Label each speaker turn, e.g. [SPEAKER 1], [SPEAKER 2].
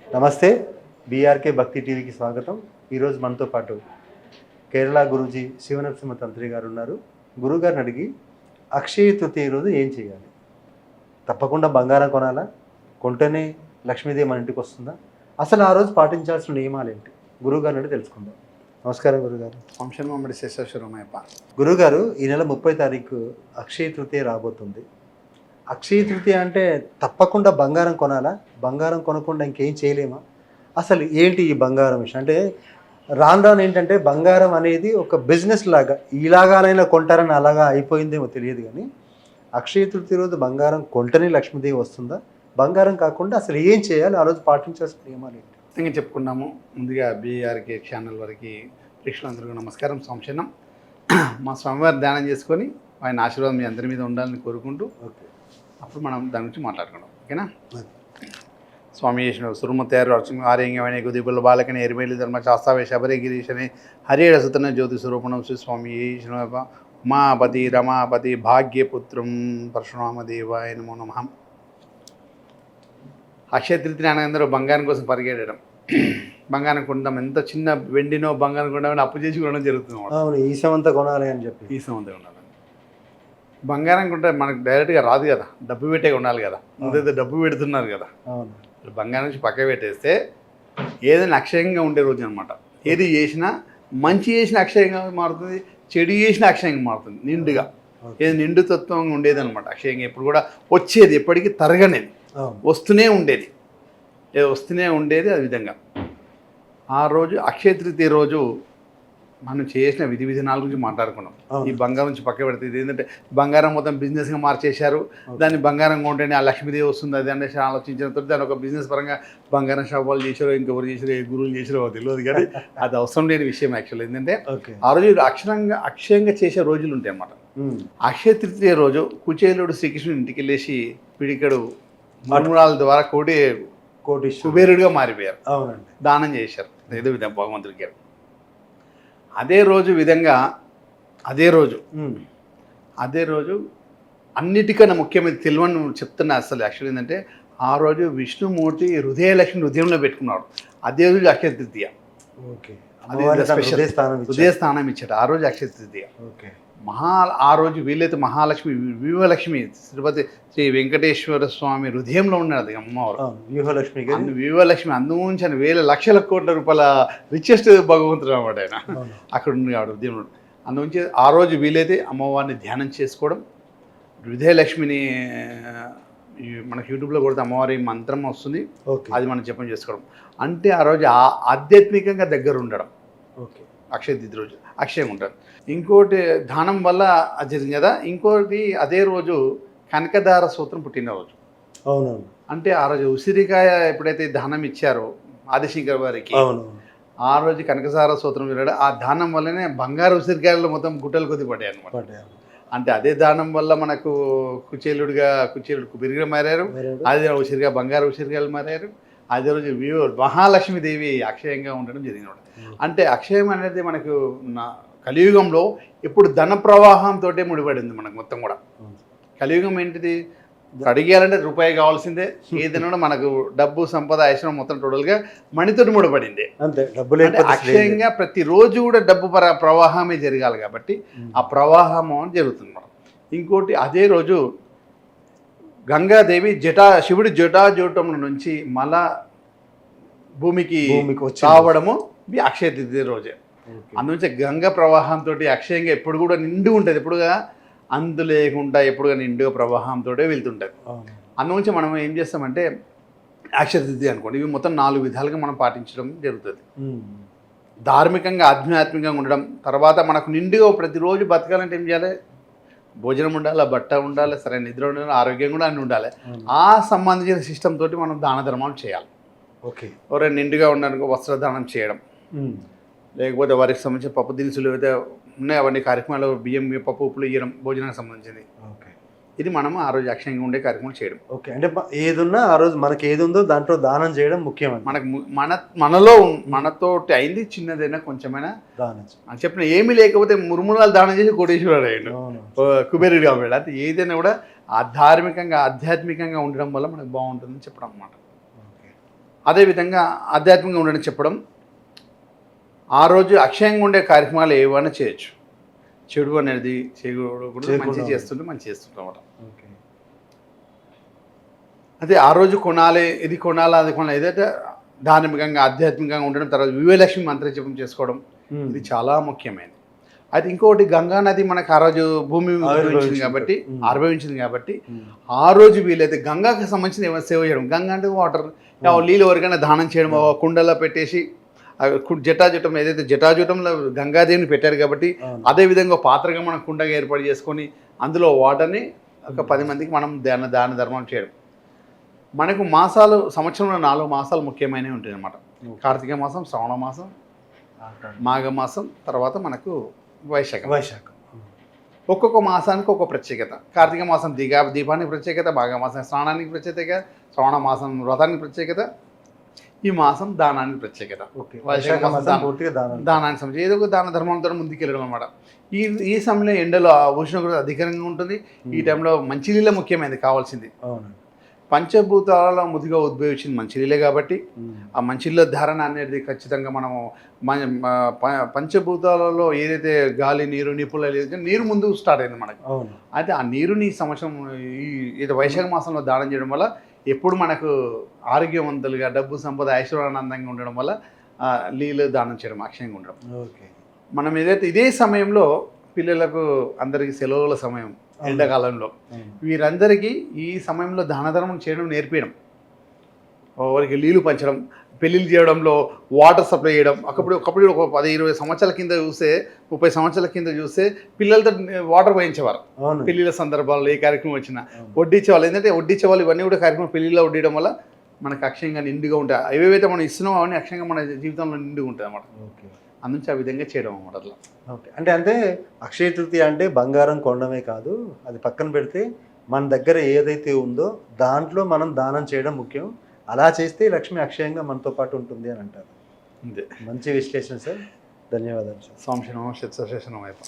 [SPEAKER 1] నమస్తే, బీఆర్కే భక్తి టీవీకి స్వాగతం. ఈరోజు మనతో పాటు కేరళ గురూజీ శివనరసింహ తంత్రి గారు ఉన్నారు. గురుగారిని అడిగి అక్షయ తృతీయ రోజు ఏం చేయాలి? తప్పకుండా బంగారం కొనాలా? కొంటేనే లక్ష్మీదేవి మన ఇంటికి వస్తుందా? అసలు ఆ రోజు పాటించాల్సిన నియమాలు ఏంటి? గురుగారిని అడిగి తెలుసుకుందాం. నమస్కారం గురుగారు.
[SPEAKER 2] వంశనమ్మడి శేషేశ్వరమయ్యప్ప.
[SPEAKER 1] గురుగారు, ఈ నెల 30 తారీఖు అక్షయ తృతీయ రాబోతుంది. అక్షయ తృతీయ అంటే తప్పకుండా బంగారం కొనాలా? బంగారం కొనకుండా ఇంకేం చేయలేమా? అసలు ఏంటి ఈ బంగారం విషయం? అంటే రాను రాను ఏంటంటే బంగారం అనేది ఒక బిజినెస్ లాగా, ఇలాగానైనా కొంటారని అలాగా అయిపోయిందేమో తెలియదు. కానీ అక్షయ తృతీయ రోజు బంగారం కొంటనే లక్ష్మీదేవి వస్తుందా? బంగారం కాకుండా అసలు ఏం చేయాలి? ఆ రోజు పాటించాల్సిన నియమాలు ఏంటి?
[SPEAKER 2] ఇంకా చెప్పుకున్నాము. ముందుగా బీఆర్కే ఛానల్ వరకు ప్రేక్షకులందరికీ నమస్కారం. సంక్షేమం మా స్వామివారి ధ్యానం చేసుకొని ఆయన ఆశీర్వాదం మీ అందరి మీద ఉండాలని కోరుకుంటూ అప్పుడు మనం దాని గురించి మాట్లాడుకున్నాం. ఓకేనా? స్వామి చేసిన సురుమతయారు అర్చన ఆర్యంగమైన గుదిబుల్ల బాలకని ఎరిమేలి ధర్మ శాస్త్రావే శబరి గిరీశని హరిహర సుతన జ్యోతి స్వరూపణం శ్రీ స్వామి ఉమాపతి రమాపతి భాగ్యపుత్రం పరశురామదేవాయ నమో నమః. అక్షయ తృతీయ అందరూ బంగారం కోసం పరిగెడడం, బంగారం కొనడం, ఎంత చిన్న వెండినో బంగారం కొనడం అప్పు చేసి కొనడం జరుగుతుంది.
[SPEAKER 1] అవును, ఈ సమంతా కొనాలి అని చెప్పి.
[SPEAKER 2] ఈ సమంతా కొనాలి. బంగారం కొంటే మనకు డైరెక్ట్గా రాదు కదా, డబ్బు పెట్టే ఉండాలి కదా. ముందైతే డబ్బు పెడుతున్నారు కదా.
[SPEAKER 1] అవును,
[SPEAKER 2] బంగారం నుంచి పక్క పెట్టేస్తే ఏదైనా అక్షయంగా ఉండే రోజు అనమాట. ఏది చేసినా మంచి చేసిన అక్షయంగా మారుతుంది, చెడు చేసిన అక్షయంగా మారుతుంది. నిండుగా ఏది నిండు తత్వంగా ఉండేది అనమాట. అక్షయంగా ఎప్పుడు కూడా వచ్చేది, ఎప్పటికీ తరగనేది, వస్తూనే ఉండేది, వస్తూనే ఉండేది. ఆ విధంగా ఆ రోజు అక్షయ తృతీయ రోజు మనం చేసిన విధి విధానాల గురించి మాట్లాడుకున్నాం. ఈ బంగారం నుంచి పక్క పెడితే ఇది ఏంటంటే బంగారం మొత్తం బిజినెస్గా మార్చేశారు. దాన్ని బంగారం కొంటేనే ఆ లక్ష్మీదేవి వస్తుంది అది అనేసి ఆలోచించినతో దాని ఒక బిజినెస్ పరంగా బంగారం షాపులు చేశారో, ఇంకెవరు చేశారో, ఏ గురువులు చేశారో తెలియదు. కానీ అది అవసరం లేని విషయం. యాక్చువల్ ఏంటంటే ఆ రోజు అక్షయంగా చేసే రోజులు ఉంటాయి అన్నమాట. అక్షయ తృతీయ రోజు కుచేలుడు శ్రీకృష్ణుడు ఇంటికి వెళ్ళేసి పిడికడు మర్మూలాల ద్వారా కోటి కుబేరుడిగా మారిపోయారు.
[SPEAKER 1] అవునండి,
[SPEAKER 2] దానం చేశారు ఏదో విధంగా భగవంతుడికి. అదే రోజు అన్నిటికన్నా ముఖ్యమైన తెలివని చెప్తున్నా. అసలు యాక్చువల్ ఏంటంటే ఆ రోజు విష్ణుమూర్తి హృదయలక్ష్మి హృదయంలో పెట్టుకున్నాడు. అదే రోజు అక్షయ తృతీయ. హృదయ స్థానం ఇచ్చాడు ఆ రోజు అక్షయ తృతీయ. ఆ రోజు వీళ్ళైతే మహాలక్ష్మి వ్యూహలక్ష్మి తిరుపతి శ్రీ వెంకటేశ్వర స్వామి హృదయంలో ఉన్నది అమ్మవారు. వ్యూహలక్ష్మి అందుంచి వేల లక్షల కోట్ల రూపాయల రిచెస్ట్ భగవంతుడు అన్నమాట ఆయన. అక్కడ ఉంది కాబట్టి హృదయంలో అందుంచి ఆ రోజు వీలైతే అమ్మవారిని ధ్యానం చేసుకోవడం, హృదయలక్ష్మిని మనకి యూట్యూబ్లో కొడితే అమ్మవారి మంత్రం వస్తుంది, అది మనం జపం చేసుకోవడం. అంటే ఆ రోజు ఆధ్యాత్మికంగా దగ్గర ఉండడం. అక్షయ తృతీయ రోజు అక్షయంగా ఉంటారు. ఇంకోటి దానం వల్ల జరిగింది కదా. ఇంకోటి అదే రోజు కనకదార సూత్రం పుట్టినరోజు.
[SPEAKER 1] అవునవును,
[SPEAKER 2] అంటే ఆ రోజు ఉసిరికాయ ఎప్పుడైతే దానం ఇచ్చారో ఆదిశంకర్ వారికి, ఆ రోజు కనకదార సూత్రం వెళ్ళాడు. ఆ దానం వల్లనే బంగారు ఉసిరికాయలు మొత్తం గుట్టలు కొద్ది పడ్డాయి అనమాట. అంటే అదే దానం వల్ల మనకు కుచేలుడు కుబేరుగా మారారు. అదే ఉసిరిగా బంగారు ఉసిరికాయలు మారారు. అదే రోజు మహాలక్ష్మీదేవి అక్షయంగా ఉండడం జరిగిన. అంటే అక్షయం అనేది మనకు కలియుగంలో ఇప్పుడు ధన ప్రవాహంతో ముడిపడింది మనకు మొత్తం కూడా. కలియుగం ఏంటిది? అడిగేయాలంటే రూపాయి కావాల్సిందే. ఏదైనా మనకు డబ్బు సంపద ఐశ్వర్యం మొత్తం టోటల్గా మణితోటి ముడిపడింది. అక్షయంగా ప్రతిరోజు కూడా డబ్బు ప్రవాహమే జరగాలి కాబట్టి ఆ ప్రవాహం జరుగుతుంది మనం. ఇంకోటి అదే రోజు గంగాదేవి శివుడి జటాజూటం నుంచి మళ్ళా భూమికి రావడము అక్షయ తృతీయ రోజే. అందులోంచి గంగ ప్రవాహంతో అక్షయంగా ఎప్పుడు కూడా నిండు ఉంటుంది. ఎప్పుడుగా అందు లేకుండా ఎప్పుడుగా నిండుగా ప్రవాహంతో వెళ్తుంటుంది. అందులోంచి మనం ఏం చేస్తామంటే అక్షయ తృతీయ అనుకోండి, ఇవి మొత్తం 4 విధాలుగా మనం పాటించడం జరుగుతుంది. ధార్మికంగా ఆధ్యాత్మికంగా ఉండడం, తర్వాత మనకు నిండుగా ప్రతిరోజు బతకాలంటే ఏం చేయాలి? భోజనం ఉండాలి, బట్ట ఉండాలి, సరైన నిద్ర ఉండాలి, ఆరోగ్యం కూడా అన్నీ ఉండాలి. ఆ సంబంధించిన సిస్టమ్ తోటి మనం దాన ధర్మాలు చేయాలి. ఎవరైనా నిండుగా ఉండడానికి వస్త్రదానం చేయడం, లేకపోతే వారికి సంబంధించిన పప్పు దినుసులు ఏవైతే ఉన్నాయో అవన్నీ కార్యక్రమాలు, బియ్యం పప్పు ఉప్పులు ఇవ్వడం భోజనానికి సంబంధించింది. ఇది మనం ఆ రోజు అక్షయంగా ఉండే కార్యక్రమాలు చేయడం.
[SPEAKER 1] అంటే ఏదున్నా ఆ రోజు మనకి ఏది ఉందో దాంట్లో దానం చేయడం ముఖ్యం.
[SPEAKER 2] మనలో మనతోటి అయింది చిన్నదైనా కొంచెమైనా దానం అని చెప్పిన. ఏమీ లేకపోతే మురుమురాలు దానం చేసి కోటేశ్వరుడు అయ్యాడు, కుబేరుడు కాబట్టి. అది ఏదైనా కూడా ధార్మికంగా ఆధ్యాత్మికంగా ఉండడం వల్ల మనకు బాగుంటుందని చెప్పడం అన్నమాట. అదేవిధంగా ఆధ్యాత్మికంగా ఉండడం చెప్పడం, ఆ రోజు అక్షయంగా ఉండే కార్యక్రమాలు ఏవైనా చేయొచ్చు. చెడు అనేది చేయకూడదు, మంచి చేస్తుంటే మంచి చేస్తుంటాం అన్నమాట.
[SPEAKER 1] ఓకే.
[SPEAKER 2] అదే ఆ రోజు కొనాలి, ఇది కొనాలి, అది కొనాలి, ఏదైతే ధార్మికంగా ఆధ్యాత్మికంగా ఉండడం. తర్వాత విజయలక్ష్మి మంత్ర జపం చేసుకోవడం, ఇది చాలా ముఖ్యమైనది. అయితే ఇంకొకటి, గంగా నది మనకు ఆ రోజు భూమి ఆవిర్భవించింది కాబట్టి ఆ రోజు వీలైతే గంగాకి సంబంధించిన ఏమైనా సేవ చేయడం. గంగా అంటే వాటర్, నీళ్ళు ఎవరికైనా దానం చేయడం, కుండలో పెట్టేసి జటాజుటం, ఏదైతే జటాజుటంలో గంగాదేవిని పెట్టారు కాబట్టి అదేవిధంగా పాత్రగా మనం కుండగా ఏర్పాటు చేసుకొని అందులో వాటర్ని ఒక 10 మందికి మనం దాన ధర్మం చేయడం. మనకు మాసాలు, సంవత్సరంలో 4 మాసాలు ముఖ్యమైనవి ఉంటాయి అన్నమాట. కార్తీక మాసం, శ్రావణ మాసం, మాఘమాసం, తర్వాత మనకు వైశాఖం. ఒక్కొక్క మాసానికి ఒక ప్రత్యేకత. కార్తీక మాసం దీపానికి ప్రత్యేకత, మాఘమాసం స్నానానికి ప్రత్యేకత, శ్రావణ మాసం వ్రతానికి ప్రత్యేకత, ఈ మాసం దానానికి ప్రత్యేకత. వైశాఖ మాసం దానానికి సంబంధించి ఏదో ఒక దాన ధర్మంతో ముందుకెళ్ళడం అనమాట. ఈ సమయంలో ఎండలో ఉష్ణోగ్రత అధికంగా ఉంటుంది. ఈ టైంలో మంచినీళ్ళ ముఖ్యమైనది కావాల్సింది. పంచభూతాలలో ముదిగా ఉద్భవించింది మంచినీళ్ళే కాబట్టి ఆ మంచినీళ్ళ ధారణ అనేది ఖచ్చితంగా మనము పంచభూతాలలో ఏదైతే గాలి, నీరు, నిప్పులు నీరు ముందు స్టార్ట్ అయింది మనకు. అయితే ఆ నీరుని ఈ సంవత్సరం ఈ వైశాఖ మాసంలో దానం చేయడం వల్ల ఎప్పుడు మనకు ఆరోగ్యవంతులుగా, డబ్బు, సంపద, ఐశ్వర్యానందంగా ఉండడం వల్ల నీళ్ళు దానం చేయడం, అక్షయంగా ఉండడం. మనం ఏదైతే ఇదే సమయంలో పిల్లలకు అందరికీ సెలవుల సమయం, ఎండాకాలంలో వీరందరికీ ఈ సమయంలో దాన ధర్మం చేయడం నేర్పించడం, వారికి నీళ్ళు పంచడం, పెళ్ళిళ్ళు చేయడంలో వాటర్ సప్లై చేయడం. ఒకప్పుడు ఒక 10-20 సంవత్సరాల కింద చూస్తే, 30 సంవత్సరాల కింద చూస్తే పిల్లలతో వాటర్ పోయించేవారు. పెళ్ళిళ్ళ సందర్భాల్లో ఏ కార్యక్రమం వచ్చినా వడ్డించేవాళ్ళు. ఎందుకంటే వడ్డించేవాళ్ళు ఇవన్నీ కూడా కార్యక్రమం పెళ్ళిళ్ళలో వడ్డించడం వల్ల మనకు అక్షయంగా నిండుగా ఉంటాయి. ఏవేవైతే మనం ఇస్తున్నామో అవన్నీ అక్షయంగా మన జీవితంలో నిండుగా ఉంటాయి అన్నమాట. అందునుంచి ఆ విధంగా చేయడం అన్నమాట. అట్లా
[SPEAKER 1] ఓకే. అంటే అక్షయ తృతీయ అంటే బంగారం కొనడమే కాదు, అది పక్కన పెడితే మన దగ్గర ఏదైతే ఉందో దాంట్లో మనం దానం చేయడం ముఖ్యం. అలా చేస్తే లక్ష్మి అక్షయంగా మనతో పాటు ఉంటుంది అని అంటారు.
[SPEAKER 2] అంతే.
[SPEAKER 1] మంచి విశ్లేషణ సార్, ధన్యవాదాలు సార్.
[SPEAKER 2] స్వామి శరణం, శతశేషనం అయిపో.